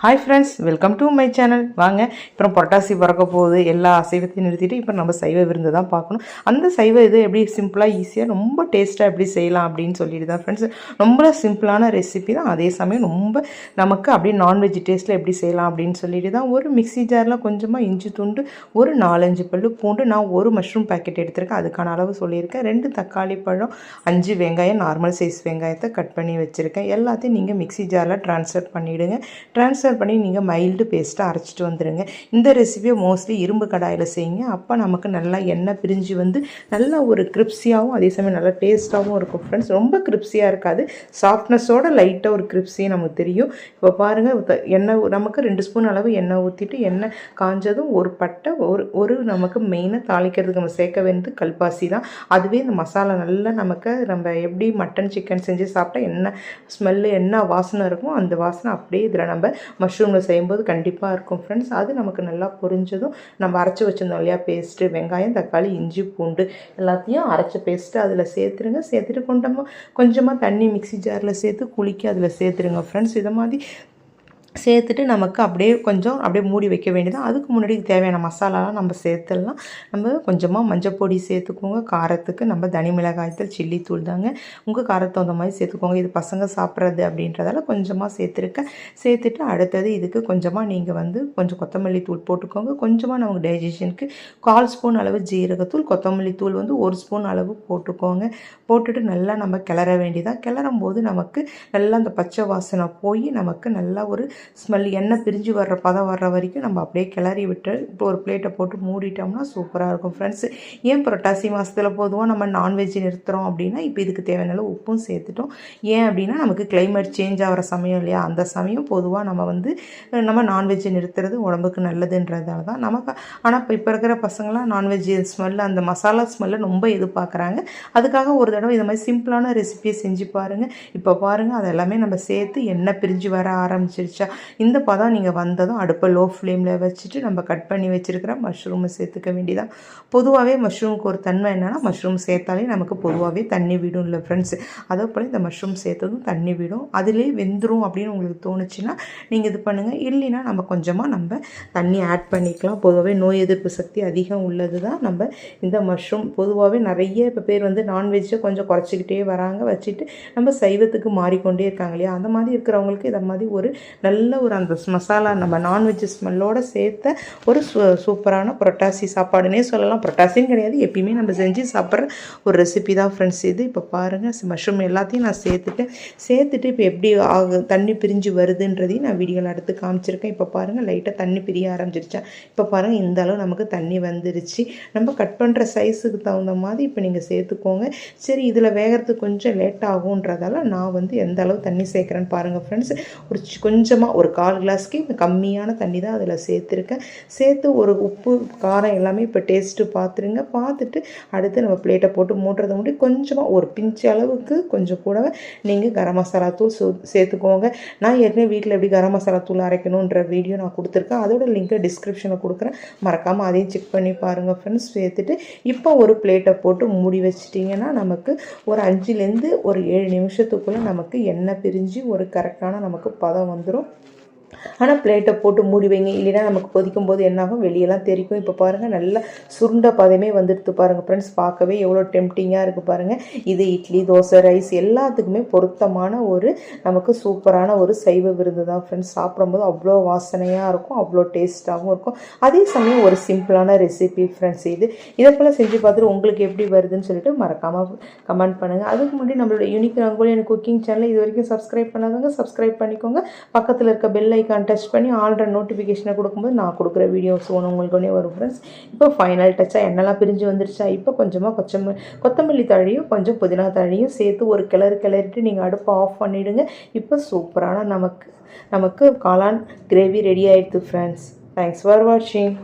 Hi friends, welcome to my channel. வாங்க, இப்போ புரட்டாசி பிறக்க போகுது. எல்லா அசைவத்தையும் நிறுத்திட்டு இப்போ நம்ம சைவ விருந்து தான் பார்க்கணும். அந்த சைவ இது எப்படி சிம்பிளாக ஈஸியாக ரொம்ப டேஸ்ட்டாக எப்படி செய்யலாம் அப்படின்னு சொல்லிட்டு தான் ஃப்ரெண்ட்ஸ். ரொம்ப சிம்பிளான ரெசிபி தான், அதே சமயம் ரொம்ப நமக்கு அப்படியே நான்வெஜ் டேஸ்ட்டில் எப்படி செய்யலாம் அப்படின்னு சொல்லிட்டு தான். ஒரு மிக்ஸி ஜாரில் கொஞ்சமாக இஞ்சி துண்டு, ஒரு 4-5 பல்லு பூண்டு, நான் ஒரு மஷ்ரூம் பேக்கெட் எடுத்திருக்கேன், அதுக்கான அளவு சொல்லியிருக்கேன். 2 தக்காளி பழம், 5 வெங்காயம், நார்மல் சைஸ் வெங்காயத்தை கட் பண்ணி வச்சுருக்கேன். எல்லாத்தையும் நீங்கள் மிக்ஸி ஜாரில் ட்ரான்ஸ்ஃபர் பண்ணிவிடுங்க. ட்ரான்ஸ்ஃபர் பண்ணி நீங்கள் மைல்டு பேஸ்ட்டாக அரைச்சிட்டு வந்துடுங்க. இந்த ரெசிபியை மோஸ்ட்லி இரும்பு கடாயில் செய்யுங்க. அப்போ நமக்கு நல்லா எண்ணெய் பிரிஞ்சு வந்து நல்லா ஒரு கிரிப்ஸியாகவும் அதே சமயம் நல்லா டேஸ்ட்டாகவும் இருக்கும் ஃப்ரெண்ட்ஸ். ரொம்ப கிரிப்ஸியாக இருக்காது, சாஃப்ட்னஸோட லைட்டாக ஒரு கிரிப்ஸியும் நமக்கு தெரியும். இப்போ பாருங்கள், எண்ணெய் நமக்கு 2 ஸ்பூன் அளவு எண்ணெய் ஊற்றிட்டு, எண்ணெய் காஞ்சதும் ஒரு பட்டை, ஒரு நமக்கு மெயினாக தாளிக்கிறதுக்கு நம்ம சேர்க்க வேண்டியது கல்பாசி தான். அதுவே இந்த மசாலா நல்லா நமக்கு நம்ம எப்படி மட்டன் சிக்கன் செஞ்சு சாப்பிட்டா என்ன ஸ்மெல்லு என்ன வாசனை இருக்கும், அந்த வாசனை அப்படியே இதில் நம்ம மஷ்ரூமில் செய்யும்போது கண்டிப்பாக இருக்கும் ஃப்ரெண்ட்ஸ். அது நமக்கு நல்லா பொரிஞ்சதும் நம்ம அரைச்சி வச்சுருந்தோம் இல்லையா பேஸ்ட்டு, வெங்காயம், தக்காளி, இஞ்சி, பூண்டு எல்லாத்தையும் அரைச்ச பேஸ்ட்டு அதில் சேர்த்துருங்க. சேர்த்துட்டு கொஞ்சமாக தண்ணி மிக்ஸி ஜாரில் சேர்த்து குலுக்கி அதில் சேர்த்துருங்க ஃப்ரெண்ட்ஸ். இதை மாதிரி சேர்த்துட்டு நமக்கு அப்படியே மூடி வைக்க வேண்டியதான். அதுக்கு முன்னாடி தேவையான மசாலாலாம் நம்ம சேர்த்துடலாம். நம்ம கொஞ்சமாக மஞ்சள் பொடி சேர்த்துக்கோங்க. காரத்துக்கு நம்ம தனி மிளகாய்த்தூள், சில்லி தூள் தாங்க, உங்கள் காரத்தை அந்த மாதிரி சேர்த்துக்கோங்க. இது பசங்க சாப்பிட்றது அப்படின்றதால கொஞ்சமாக சேர்த்துருக்கேன். சேர்த்துட்டு அடுத்தது இதுக்கு கொஞ்சமாக நீங்கள் கொஞ்சம் கொத்தமல்லி தூள் போட்டுக்கோங்க. கொஞ்சமாக நமக்கு டைஜஷனுக்கு 1/4 ஸ்பூன் அளவு ஜீரகத்தூள், கொத்தமல்லி தூள் 1 ஸ்பூன் அளவு போட்டுக்கோங்க. போட்டுட்டு நல்லா நம்ம கிளற வேண்டியதான். கிளறும் போது நமக்கு நல்லா அந்த பச்சை வாசனை போய் நமக்கு நல்லா ஒரு ஸ்மெல் எண்ணெய் பிரிஞ்சு வர்ற பதம் வர்ற வரைக்கும் நம்ம அப்படியே கிளறி விட்டு இப்போ ஒரு பிளேட்டை போட்டு மூடிட்டோம்னா சூப்பராக இருக்கும் ஃப்ரெண்ட்ஸ். ஏன் புரட்டாசி மாதத்தில் பொதுவாக நம்ம நான்வெஜ் நிறுத்துகிறோம் அப்படின்னா, இப்போ இதுக்கு தேவையான உப்பும் சேர்த்துட்டோம். ஏன் அப்படின்னா நமக்கு கிளைமேட் சேஞ்ச் ஆகிற சமயம் இல்லையா, அந்த சமயம் பொதுவாக நம்ம நான்வெஜ்ஜை நிறுத்துறது உடம்புக்கு நல்லதுன்றதால தான் நமக்கு. ஆனால் இப்போ இருக்கிற பசங்களாம் நான்வெஜ் ஸ்மெல்லு, அந்த மசாலா ஸ்மெல்லை ரொம்ப எதிர்பார்க்குறாங்க. அதுக்காக ஒரு தடவை இந்த மாதிரி சிம்பிளான ரெசிபியை செஞ்சு பாருங்கள். இப்போ பாருங்கள், அது எல்லாமே நம்ம சேர்த்து எண்ணெய் பிரிஞ்சு வர ஆரம்பிச்சிருச்சா. இந்த பதம் நீங்கள் வந்ததும் அடுப்பை லோ ஃப்ளேமில் வச்சுட்டு நம்ம கட் பண்ணி வச்சுருக்கிற மஷ்ரூமை சேர்த்துக்க வேண்டியதான். பொதுவாகவே மஷ்ரூமுக்கு ஒரு தன்மை என்னென்னா, மஷ்ரூம் சேர்த்தாலே நமக்கு பொதுவாகவே தண்ணி விடும் இல்லை ஃப்ரெண்ட்ஸ். அதே போல் இந்த மஷ்ரூம் சேர்த்ததும் தண்ணி விடும். அதிலே வெந்துடும் அப்படின்னு உங்களுக்கு தோணுச்சுன்னா நீங்கள் இது பண்ணுங்கள். இல்லைன்னா நம்ம கொஞ்சமாக தண்ணி ஆட் பண்ணிக்கலாம். பொதுவாகவே நோய் எதிர்ப்பு சக்தி அதிகம் உள்ளது தான் நம்ம இந்த மஷ்ரூம். பொதுவாகவே நிறைய இப்போ பேர் நான்வெஜ்ஜை கொஞ்சம் குறைச்சிக்கிட்டே வராங்க, வச்சுட்டு நம்ம சைவத்துக்கு மாறிக்கொண்டே இருக்காங்க இல்லையா. அந்த மாதிரி இருக்கிறவங்களுக்கு இதை மாதிரி ஒரு நல்ல அந்த மசாலா நம்ம நான்வெஜ் ஸ்மெல்லோடு சேர்த்த ஒரு சூப்பரான புரட்டாசி சாப்பாடுனே சொல்லலாம். புரட்டாசின்னு கிடையாது, எப்பயுமே நம்ம செஞ்சு சாப்பிட்ற ஒரு ரெசிபி தான் ஃப்ரெண்ட்ஸ் இது. இப்போ பாருங்கள், மஷ்ரூம் எல்லாத்தையும் நான் சேர்த்துட்டு இப்போ எப்படி தண்ணி பிரிஞ்சு வருதுன்றதையும் நான் வீடியோவில் எடுத்து காமிச்சிருக்கேன். இப்போ பாருங்கள், லைட்டாக தண்ணி பிரிய ஆரம்பிச்சிருச்சேன். இப்போ பாருங்கள், இந்த அளவு நமக்கு தண்ணி வந்துருச்சு. நம்ம கட் பண்ணுற சைஸுக்கு தகுந்த மாதிரி இப்போ நீங்கள் சேர்த்துக்கோங்க. சரி, இதில் வேகிறதுக்கு கொஞ்சம் லேட் ஆகுன்றதால நான் எந்த அளவு தண்ணி சேர்க்குறேன்னு பாருங்கள் ஃப்ரெண்ட்ஸ். கொஞ்சமாக ஒரு 1/4 கிளாஸ்க்கு கம்மியான தண்ணி தான் அதில் சேர்த்துருக்கேன். சேர்த்து ஒரு உப்பு காரம் எல்லாமே இப்போ டேஸ்ட்டு பார்த்துருங்க. பார்த்துட்டு அடுத்து நம்ம பிளேட்டை போட்டு மூட்டுறதை முன்னாடி கொஞ்சமாக ஒரு பிஞ்சு அளவுக்கு கொஞ்சம் கூட நீங்கள் கரம் மசாலா தூள் சேர்த்துக்கோங்க. நான் ஏற்கனவே வீட்டில் எப்படி கரம் மசாலா தூள் அரைக்கணுன்ற வீடியோ நான் கொடுத்துருக்கேன், அதோட லிங்க்கை டிஸ்கிரிப்ஷனில் கொடுக்குறேன், மறக்காமல் அதையும் செக் பண்ணி பாருங்கள் ஃப்ரெண்ட்ஸ். சேர்த்துட்டு இப்போ ஒரு பிளேட்டை போட்டு மூடி வச்சிட்டிங்கன்னா நமக்கு ஒரு 5லேருந்து ஒரு 7 நிமிஷத்துக்குள்ளே நமக்கு எண்ணெய் பிரிஞ்சு ஒரு கரெக்டான நமக்கு பதம் வந்துடும். ஆனால் பிளேட்டை போட்டு மூடி வைங்க, இல்லைன்னா நமக்கு கொதிக்கும் போது என்னாகும், வெளியெல்லாம் தெரிக்கும். இப்போ பாருங்கள், நல்லா சுருண்ட பதமே வந்துடுத்து பாருங்கள் ஃப்ரெண்ட்ஸ். பார்க்கவே எவ்வளோ டெம்டிங்காக இருக்குது பாருங்கள். இது இட்லி, தோசை, ரைஸ் எல்லாத்துக்குமே பொருத்தமான ஒரு நமக்கு சூப்பரான ஒரு சைவ விருந்து தான் ஃப்ரெண்ட்ஸ். சாப்பிடும்போது அவ்வளோ வாசனையாக இருக்கும், அவ்வளோ டேஸ்ட்டாகவும் இருக்கும். அதே சமயம் ஒரு சிம்பிளான ரெசிபி ஃப்ரெண்ட்ஸ். இதை போல் செஞ்சு பார்த்துட்டு உங்களுக்கு எப்படி வருதுன்னு சொல்லிட்டு மறக்காமல் கமெண்ட் பண்ணுங்கள். அதுக்கு முன்னாடி நம்மளோட யூனிக் ரங்கோலியன் குக்கிங் சேனலை இது வரைக்கும் சப்ஸ்கிரைப் பண்ணாதவங்க சப்ஸ்கிரைப் பண்ணிக்கோங்க. பக்கத்தில் இருக்க பெல் ஐக்கான் டச் பண்ணி ஆல்ரெடி நோட்டிஃபிகேஷனை கொடுக்கும்போது நான் கொடுக்குற வீடியோஸ் உங்களுக்கு ஒன்றே வரும் ஃப்ரெண்ட்ஸ். இப்போ ஃபைனல் டச்சாக எண்ணெய்லாம் பிரிஞ்சு வந்துருச்சா. இப்போ கொஞ்சமாக கொத்தமல்லி தழையும் கொஞ்சம் புதினா தழையும் சேர்த்து ஒரு கிளறிட்டு நீங்கள் அடுப்பை ஆஃப் பண்ணிவிடுங்க. இப்போ சூப்பரான நமக்கு காளான் கிரேவி ரெடி ஆகிடுது ஃப்ரெண்ட்ஸ். தேங்க்ஸ் ஃபார் வாட்சிங்.